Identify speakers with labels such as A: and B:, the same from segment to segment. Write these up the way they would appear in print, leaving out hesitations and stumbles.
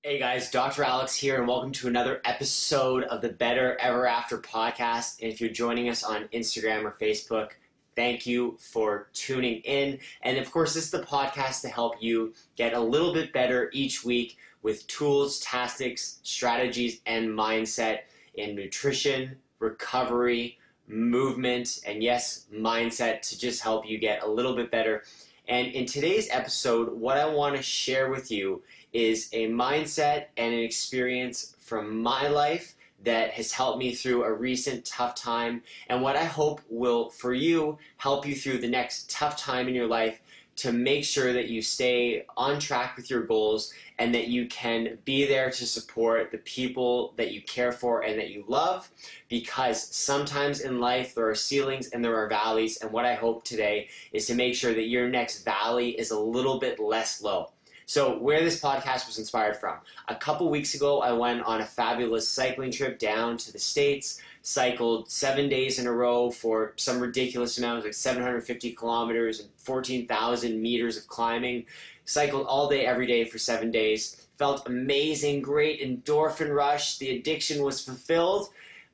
A: Hey guys, Dr. Alex here, and welcome to another episode of the Better Ever After podcast. And if you're joining us on Instagram or Facebook, thank you for tuning in. And of course, this is the podcast to help you get a little bit better each week with tools, tactics, strategies, and mindset in nutrition, recovery, movement, and yes, mindset to just help you get a little bit better. And in today's episode, what I want to share with you is a mindset and an experience from my life that has helped me through a recent tough time, and what I hope will, for you, help you through the next tough time in your life to make sure that you stay on track with your goals and that you can be there to support the people that you care for and that you love, because sometimes in life there are ceilings and there are valleys, and what I hope today is to make sure that your next valley is a little bit less low. So where this podcast was inspired from, a couple weeks ago I went on a fabulous cycling trip down to the States, cycled 7 days in a row for some ridiculous amount, like 750 kilometers and 14,000 meters of climbing, cycled all day every day for 7 days, felt amazing, great endorphin rush, the addiction was fulfilled.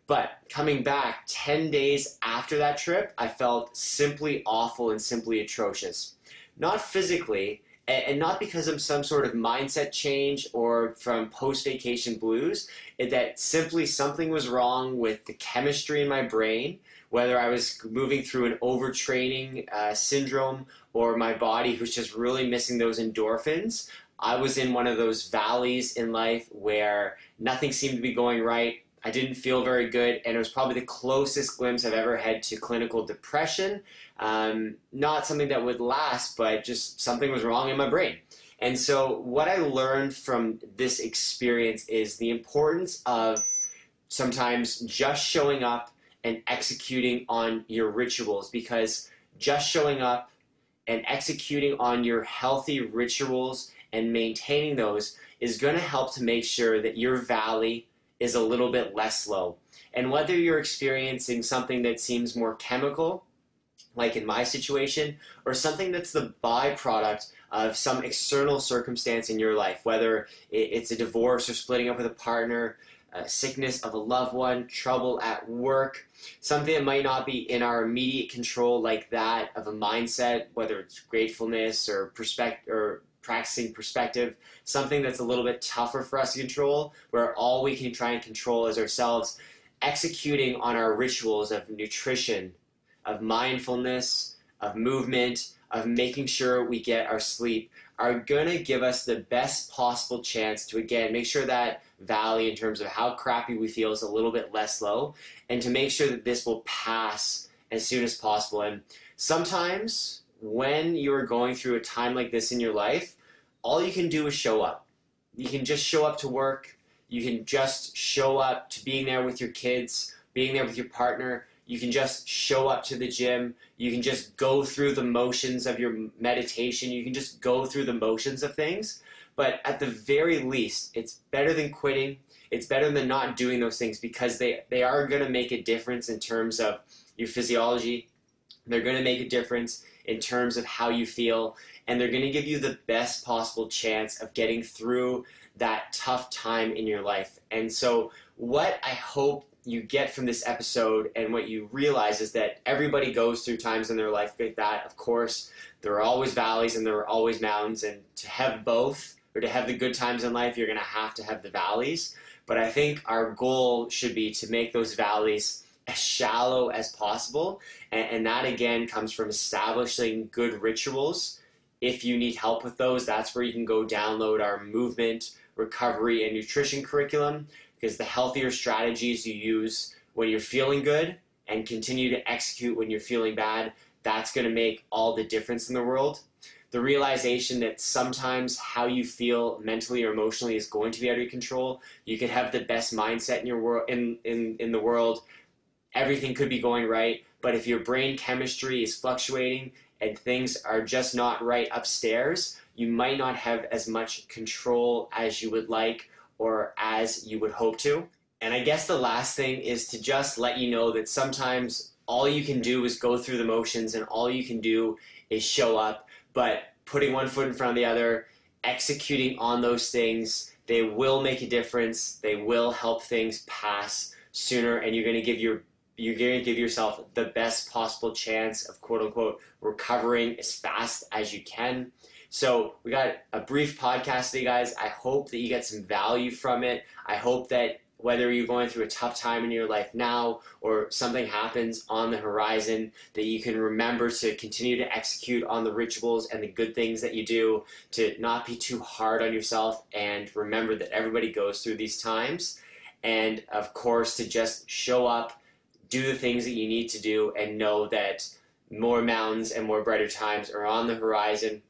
A: But coming back 10 days after that trip, I felt simply awful and simply atrocious. Not physically, and not because of some sort of mindset change or from post-vacation blues, that simply something was wrong with the chemistry in my brain, whether I was moving through an overtraining syndrome or my body was just really missing those endorphins. I was in one of those valleys in life where nothing seemed to be going right. I didn't feel very good, and it was probably the closest glimpse I've ever had to clinical depression. Not something that would last, but just something was wrong in my brain. And so what I learned from this experience is the importance of sometimes just showing up and executing on your rituals, because just showing up and executing on your healthy rituals and maintaining those is going to help to make sure that your valley is a little bit less low. And whether you're experiencing something that seems more chemical, like in my situation, or something that's the byproduct of some external circumstance in your life, whether it's a divorce or splitting up with a partner, sickness of a loved one, trouble at work, something that might not be in our immediate control, like that of a mindset, whether it's gratefulness or practicing perspective, something that's a little bit tougher for us to control, where all we can try and control is ourselves, executing on our rituals of nutrition, of mindfulness, of movement, of making sure we get our sleep, are going to give us the best possible chance to, again, make sure that valley in terms of how crappy we feel is a little bit less low, and to make sure that this will pass as soon as possible. And sometimes when you're going through a time like this in your life, all you can do is show up. You can just show up to work. You can just show up to being there with your kids, being there with your partner. You can just show up to the gym. You can just go through the motions of your meditation. You can just go through the motions of things. But at the very least, it's better than quitting. It's better than not doing those things, because they are going to make a difference in terms of your physiology. They're going to make a difference in terms of how you feel, and they're going to give you the best possible chance of getting through that tough time in your life. And so what I hope you get from this episode, and what you realize, is that everybody goes through times in their life like that. Of course, there are always valleys and there are always mountains, and to have both, or to have the good times in life, you're going to have the valleys. But I think our goal should be to make those valleys as shallow as possible, and that again comes from establishing good rituals. If you need help with those, that's where you can go download our movement, recovery, and nutrition curriculum, because the healthier strategies you use when you're feeling good and continue to execute when you're feeling bad, that's going to make all the difference in the world. The realization that sometimes how you feel mentally or emotionally is going to be out of your control. You could have the best mindset in your world, in the world. Everything could be going right, but if your brain chemistry is fluctuating and things are just not right upstairs, you might not have as much control as you would like or as you would hope to. And I guess the last thing is to just let you know that sometimes all you can do is go through the motions, and all you can do is show up, but putting one foot in front of the other, executing on those things, They will make a difference. They will help things pass sooner, and you're going to give yourself the best possible chance of quote unquote recovering as fast as you can. So we got a brief podcast today, guys. I hope that you get some value from it. I hope that whether you're going through a tough time in your life now or something happens on the horizon, that you can remember to continue to execute on the rituals and the good things that you do, to not be too hard on yourself, and remember that everybody goes through these times. And of course, to just show up, do the things that you need to do, and know that more mountains and more brighter times are on the horizon.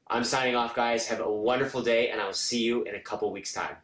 A: I'm signing off, guys. Have a wonderful day, and I'll see you in a couple weeks' time.